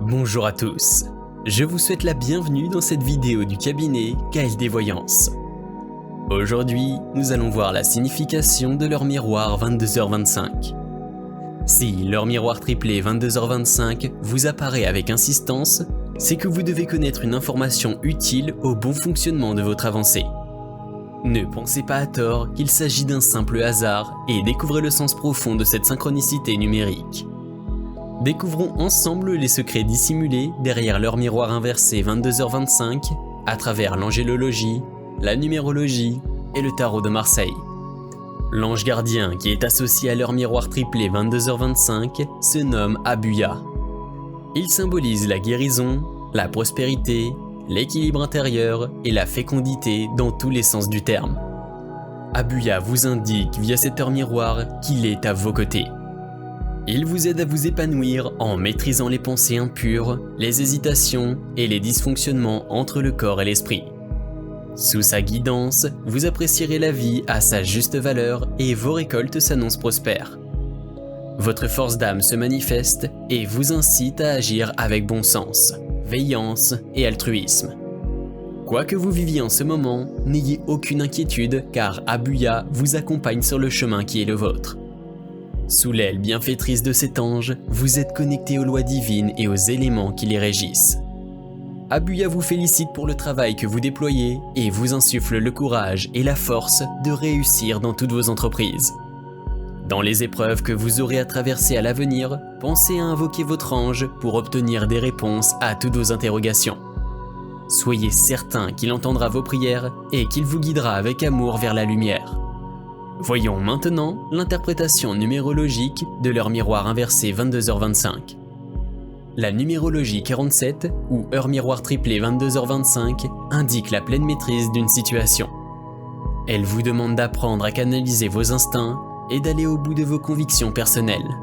Bonjour à tous, je vous souhaite la bienvenue dans cette vidéo du cabinet KLD Voyance. Aujourd'hui, nous allons voir la signification de l'heure miroir 22h25. Si l'heure miroir triplée 22h25 vous apparaît avec insistance, c'est que vous devez connaître une information utile au bon fonctionnement de votre avancée. Ne pensez pas à tort qu'il s'agit d'un simple hasard et découvrez le sens profond de cette synchronicité numérique. Découvrons ensemble les secrets dissimulés derrière l'heure miroir inversée 22h25 à travers l'angélologie, la numérologie et le tarot de Marseille. L'ange gardien qui est associé à l'heure miroir triplée 22h25 se nomme Abuya. Il symbolise la guérison, la prospérité, l'équilibre intérieur et la fécondité dans tous les sens du terme. Abuya vous indique via cette heure miroir qu'il est à vos côtés. Il vous aide à vous épanouir en maîtrisant les pensées impures, les hésitations et les dysfonctionnements entre le corps et l'esprit. Sous sa guidance, vous apprécierez la vie à sa juste valeur et vos récoltes s'annoncent prospères. Votre force d'âme se manifeste et vous incite à agir avec bon sens, veillance et altruisme. Quoi que vous viviez en ce moment, n'ayez aucune inquiétude car Abuya vous accompagne sur le chemin qui est le vôtre. Sous l'aile bienfaitrice de cet ange, vous êtes connecté aux lois divines et aux éléments qui les régissent. Abuya vous félicite pour le travail que vous déployez et vous insuffle le courage et la force de réussir dans toutes vos entreprises. Dans les épreuves que vous aurez à traverser à l'avenir, pensez à invoquer votre ange pour obtenir des réponses à toutes vos interrogations. Soyez certain qu'il entendra vos prières et qu'il vous guidera avec amour vers la lumière. Voyons maintenant l'interprétation numérologique de l'heure miroir inversée 22h25. La numérologie 47, ou heure miroir triplée 22h25, indique la pleine maîtrise d'une situation. Elle vous demande d'apprendre à canaliser vos instincts et d'aller au bout de vos convictions personnelles.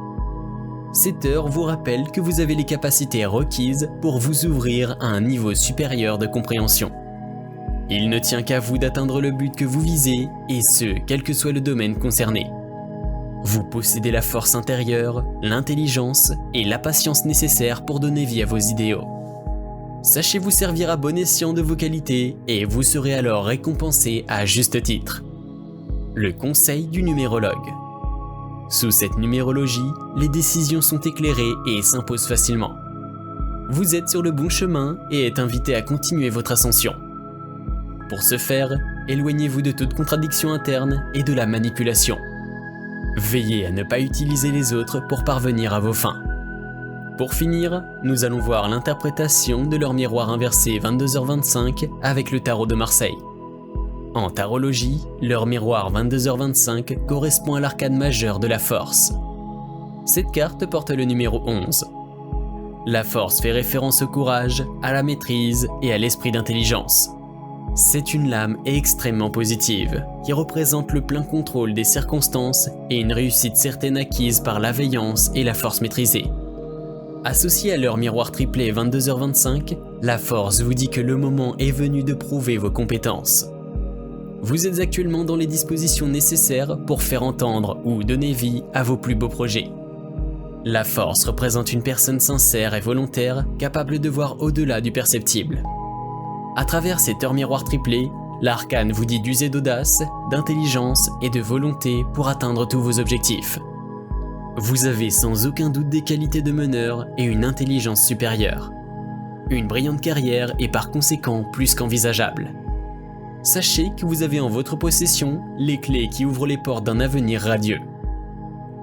Cette heure vous rappelle que vous avez les capacités requises pour vous ouvrir à un niveau supérieur de compréhension. Il ne tient qu'à vous d'atteindre le but que vous visez, et ce, quel que soit le domaine concerné. Vous possédez la force intérieure, l'intelligence et la patience nécessaires pour donner vie à vos idéaux. Sachez vous servir à bon escient de vos qualités et vous serez alors récompensé à juste titre. Le conseil du numérologue. Sous cette numérologie, les décisions sont éclairées et s'imposent facilement. Vous êtes sur le bon chemin et êtes invité à continuer votre ascension. Pour ce faire, éloignez-vous de toute contradiction interne et de la manipulation. Veillez à ne pas utiliser les autres pour parvenir à vos fins. Pour finir, nous allons voir l'interprétation de l'heure miroir inversée 22h25 avec le tarot de Marseille. En tarologie, l'heure miroir 22h25 correspond à l'arcane majeur de la force. Cette carte porte le numéro 11. La force fait référence au courage, à la maîtrise et à l'esprit d'intelligence. C'est une lame extrêmement positive, qui représente le plein contrôle des circonstances et une réussite certaine acquise par la veillance et la force maîtrisée. Associée à l'heure miroir triplée 22h25, la force vous dit que le moment est venu de prouver vos compétences. Vous êtes actuellement dans les dispositions nécessaires pour faire entendre ou donner vie à vos plus beaux projets. La force représente une personne sincère et volontaire, capable de voir au-delà du perceptible. À travers cette heure miroir triplée, l'arcane vous dit d'user d'audace, d'intelligence et de volonté pour atteindre tous vos objectifs. Vous avez sans aucun doute des qualités de meneur et une intelligence supérieure. Une brillante carrière est par conséquent plus qu'envisageable. Sachez que vous avez en votre possession les clés qui ouvrent les portes d'un avenir radieux.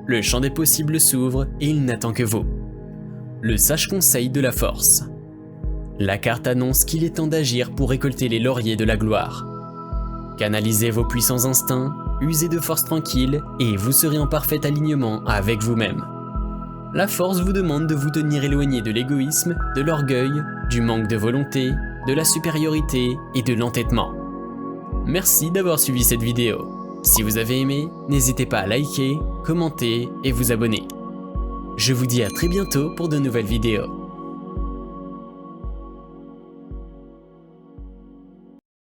Le champ des possibles s'ouvre et il n'attend que vous. Le sage conseil de la force. La carte annonce qu'il est temps d'agir pour récolter les lauriers de la gloire. Canalisez vos puissants instincts, usez de force tranquille et vous serez en parfait alignement avec vous-même. La force vous demande de vous tenir éloigné de l'égoïsme, de l'orgueil, du manque de volonté, de la supériorité et de l'entêtement. Merci d'avoir suivi cette vidéo. Si vous avez aimé, n'hésitez pas à liker, commenter et vous abonner. Je vous dis à très bientôt pour de nouvelles vidéos.